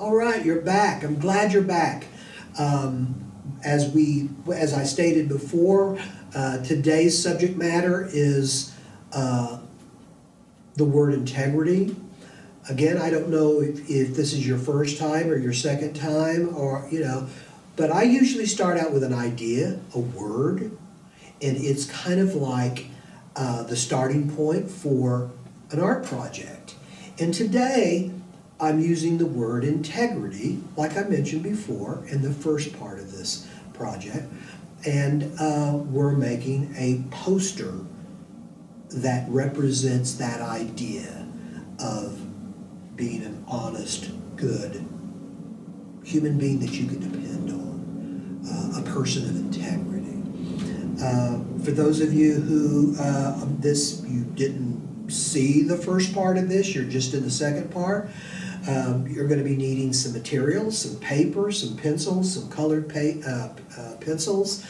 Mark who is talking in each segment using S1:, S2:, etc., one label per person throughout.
S1: All right, you're back. I'm glad you're back. As I stated before, today's subject matter is the word integrity. Again, I don't know if this is your first time or your second time, or but I usually start out with an idea, a word, and it's kind of like the starting point for an art project. And today, I'm using the word integrity, like I mentioned before, in the first part of this project. And we're making a poster that represents that idea of being an honest, good human being that you can depend on, a person of integrity. For those of you who you didn't see the first part of this, you're just in the second part. You're going to be needing some materials, some paper, some pencils, some colored pencils,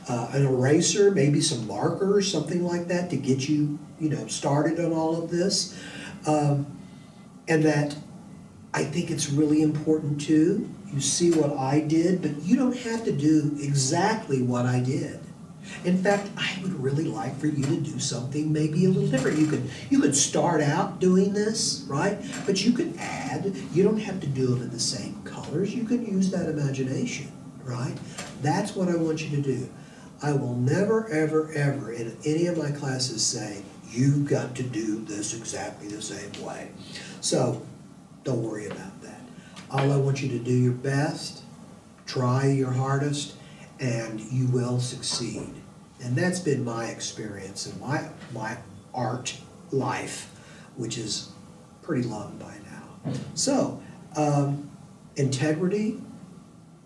S1: an eraser, maybe some markers, something like that to get you, started on all of this. And that I think it's really important too. You see what I did, but you don't have to do exactly what I did. In fact, I would really like for you to do something maybe a little different. You could start out doing this, right? But you could add. You don't have to do it in the same colors. You can use that imagination, right? That's what I want you to do. I will never, ever, ever in any of my classes say, you've got to do this exactly the same way. So don't worry about that. All I want you to do your best, try your hardest, and you will succeed. And that's been my experience in my art life, which is pretty long by now. So, integrity,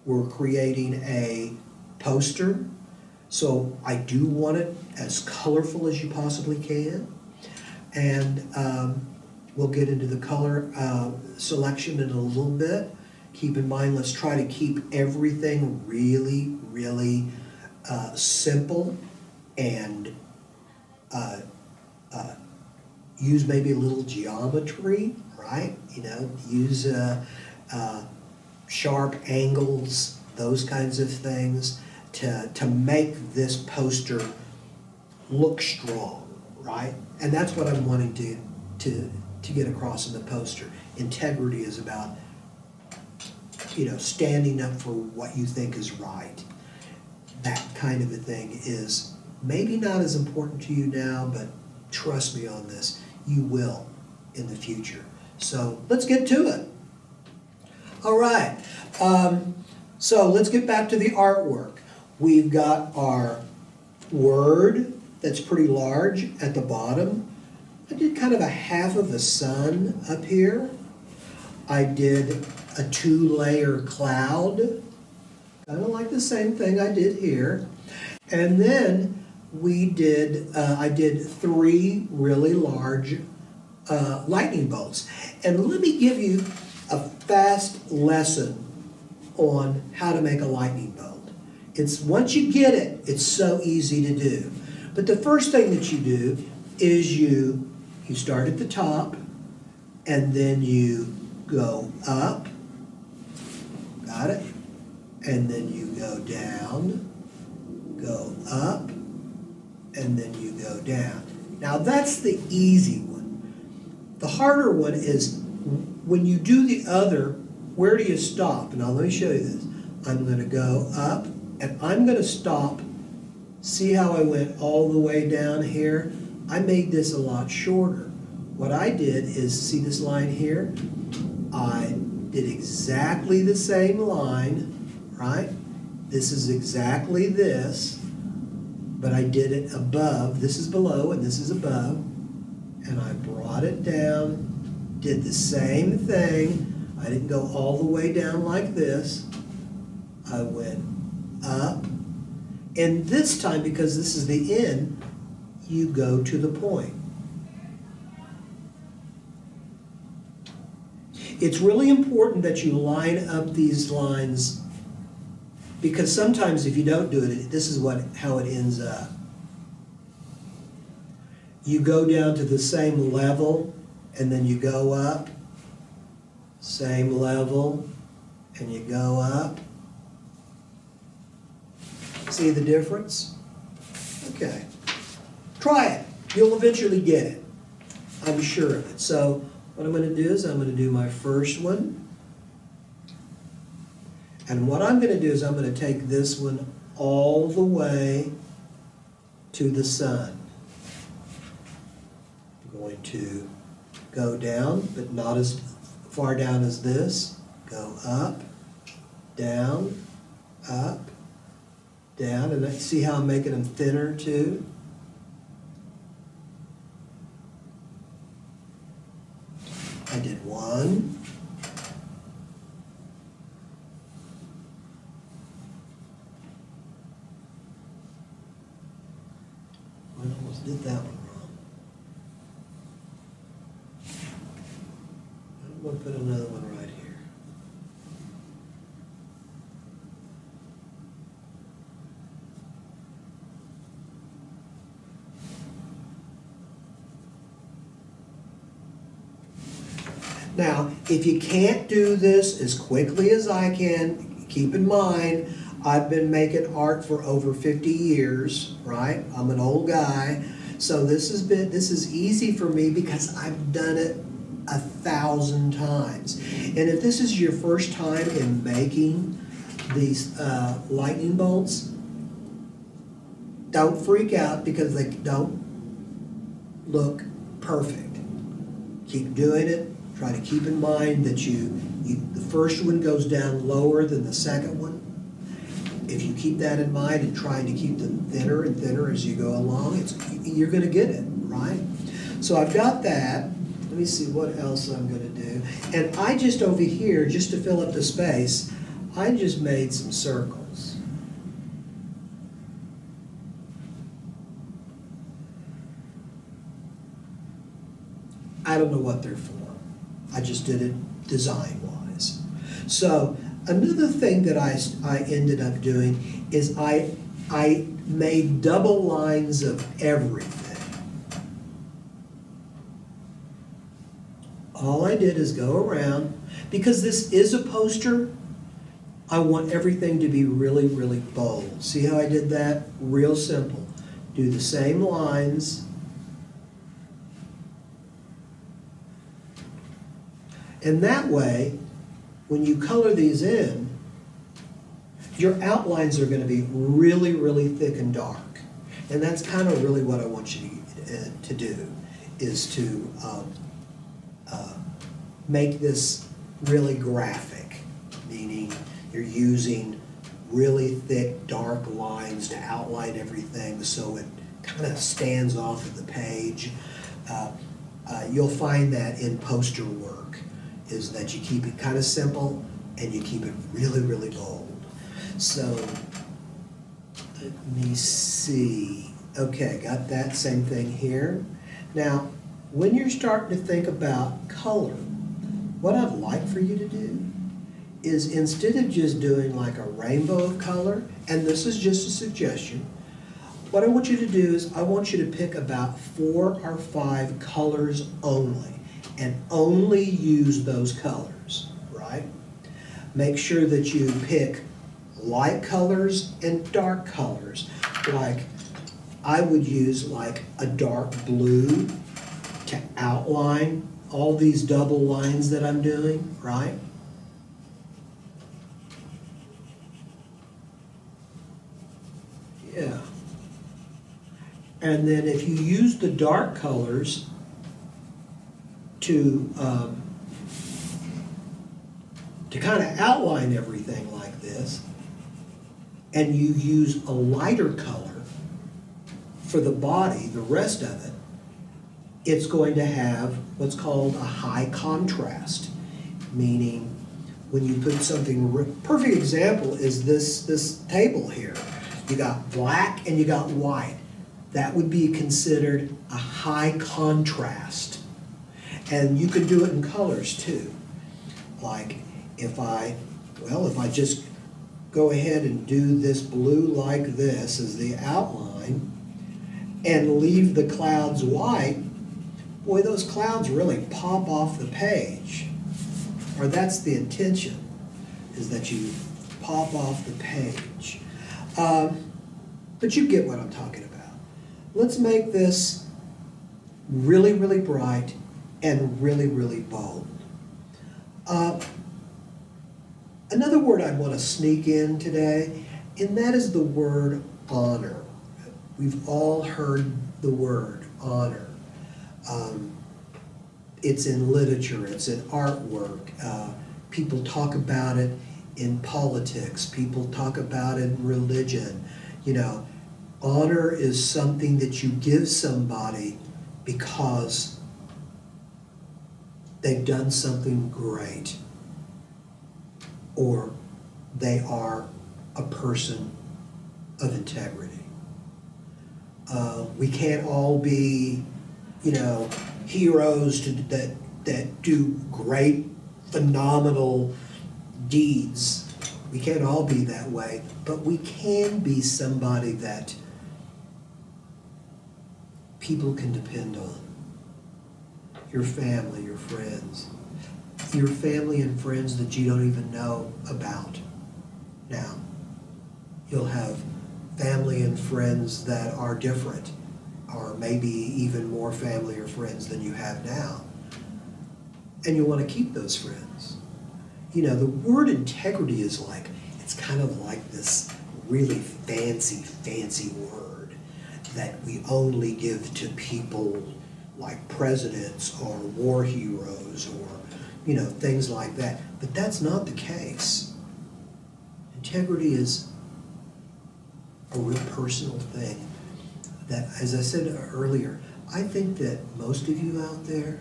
S1: we're creating a poster. So I do want it as colorful as you possibly can. And we'll get into the color selection in a little bit. Keep in mind, let's try to keep everything really, really simple and use maybe a little geometry, right? Use sharp angles, those kinds of things to make this poster look strong, right? And that's what I'm wanting to get across in the poster. Integrity is about standing up for what you think is right. That kind of a thing is maybe not as important to you now, but trust me on this, you will in the future. So let's get to it. All right, so let's get back to the artwork. We've got our word that's pretty large at the bottom. I did kind of a half of a sun up here. I did a 2-layer cloud, kind of like the same thing I did here. And then I did 3 really large lightning bolts. And let me give you a fast lesson on how to make a lightning bolt. Once you get it, it's so easy to do. But the first thing that you do is you start at the top, and then you go up, got it? And then you go down, go up, and then you go down. Now that's the easy one. The harder one is when you do the other, where do you stop? Now let me show you this. I'm going to go up, and I'm going to stop. See how I went all the way down here? I made this a lot shorter. What I did is, see this line here? I did exactly the same line, right? This is exactly this, but I did it above. This is below and this is above. And I brought it down, did the same thing. I didn't go all the way down like this. I went up. And this time, because this is the end, you go to the point. It's really important that you line up these lines, because sometimes if you don't do it, this is how it ends up. You go down to the same level and then you go up. Same level, and you go up. See the difference? Okay. Try it. You'll eventually get it. I'm sure of it. So what I'm going to do is I'm going to do my first one. And what I'm going to do is I'm going to take this one all the way to the sun. I'm going to go down, but not as far down as this. Go up, down, up, down. And see how I'm making them thinner too? I did one. I almost did that one wrong. I'm going to put another one right here. Now, if you can't do this as quickly as I can, keep in mind, I've been making art for over 50 years, right? I'm an old guy. So this is easy for me because I've done it 1,000 times. And if this is your first time in making these lightning bolts, don't freak out because they don't look perfect. Keep doing it. Try to keep in mind that the first one goes down lower than the second one. If you keep that in mind and trying to keep them thinner and thinner as you go along, you're going to get it, right? So I've got that. Let me see what else I'm going to do. And I just over here, just to fill up the space, I just made some circles. I don't know what they're for. I just did it design-wise. So another thing that I ended up doing is I made double lines of everything. All I did is go around, because this is a poster, I want everything to be really, really bold. See how I did that? Real simple. Do the same lines. And that way, when you color these in, your outlines are going to be really, really thick and dark. And that's kind of really what I want you to do, is to make this really graphic, meaning you're using really thick, dark lines to outline everything so it kind of stands off of the page. You'll find that in poster work, is that you keep it kind of simple and you keep it really, really bold. So, let me see. Okay, got that same thing here. Now, when you're starting to think about color, what I'd like for you to do is, instead of just doing like a rainbow of color, and this is just a suggestion, what I want you to do is I want you to pick about 4 or 5 colors only, and only use those colors, right? Make sure that you pick light colors and dark colors. Like, I would use like a dark blue to outline all these double lines that I'm doing, right? Yeah. And then if you use the dark colors to kind of outline everything like this, and you use a lighter color for the body, the rest of it, it's going to have what's called a high contrast, meaning when you put something, perfect example is this table here. You got black and you got white. That would be considered a high contrast. And you can do it in colors too. Like if I just go ahead and do this blue like this as the outline and leave the clouds white, boy, those clouds really pop off the page. or that's the intention, is that you pop off the page. But you get what I'm talking about. Let's make this really, really bright and really, really bold. Another word I'd want to sneak in today, and that is the word honor. We've all heard the word honor. It's in literature, it's in artwork. People talk about it in politics. People talk about it in religion. You know, honor is something that you give somebody because they've done something great, or they are a person of integrity. We can't all be, you know, heroes that do great, phenomenal deeds. We can't all be that way, but we can be somebody that people can depend on. Your family, your friends, your family and friends that you don't even know about now. You'll have family and friends that are different, or maybe even more family or friends than you have now. And you want to keep those friends. You know, the word integrity is like, it's kind of like this really fancy word that we only give to people like presidents or war heroes or, you know, things like that. But that's not the case. Integrity is a real personal thing that, as I said earlier, I think that most of you out there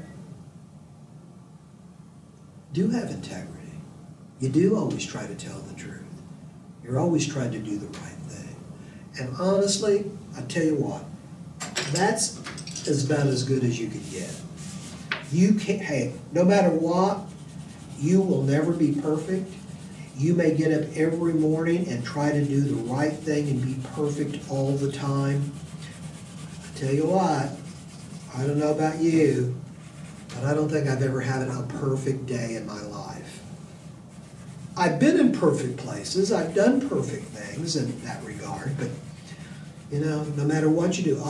S1: do have integrity. You do always try to tell the truth. You're always trying to do the right thing. And honestly, I tell you what, that's about as good as you can get. You can't, hey, no matter what, you will never be perfect. You may get up every morning and try to do the right thing and be perfect all the time. I tell you what, I don't know about you, but I don't think I've ever had a perfect day in my life. I've been in perfect places, I've done perfect things in that regard, but you know, no matter what you do,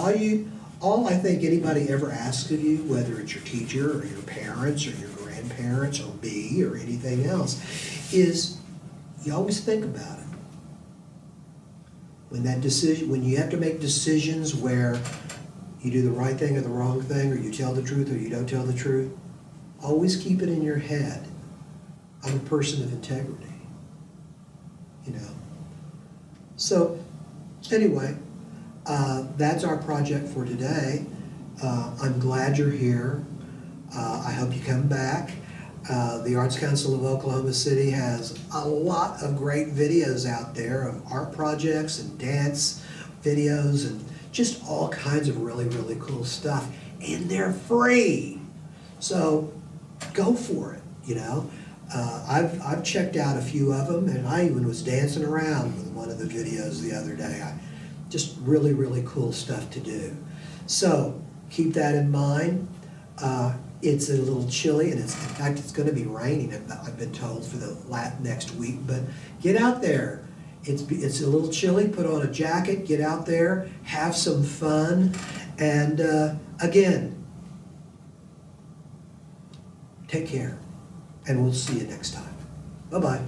S1: all I think anybody ever asks of you, whether it's your teacher or your parents or your grandparents or me or anything else, is you always think about it. When you have to make decisions where you do the right thing or the wrong thing, or you tell the truth or you don't tell the truth, always keep it in your head. I'm a person of integrity, you know. So, anyway, that's our project for today. I'm glad you're here. I hope you come back. The Arts Council of Oklahoma City has a lot of great videos out there of art projects and dance videos and just all kinds of really, really cool stuff. And they're free. So go for it, you know. I've checked out a few of them, and I even was dancing around with one of the videos the other day. Just really, really cool stuff to do. So keep that in mind. It's a little chilly, and in fact, it's going to be raining, I've been told, for the next week. But get out there. It's a little chilly. Put on a jacket. Get out there. Have some fun. And again, take care. And we'll see you next time. Bye-bye.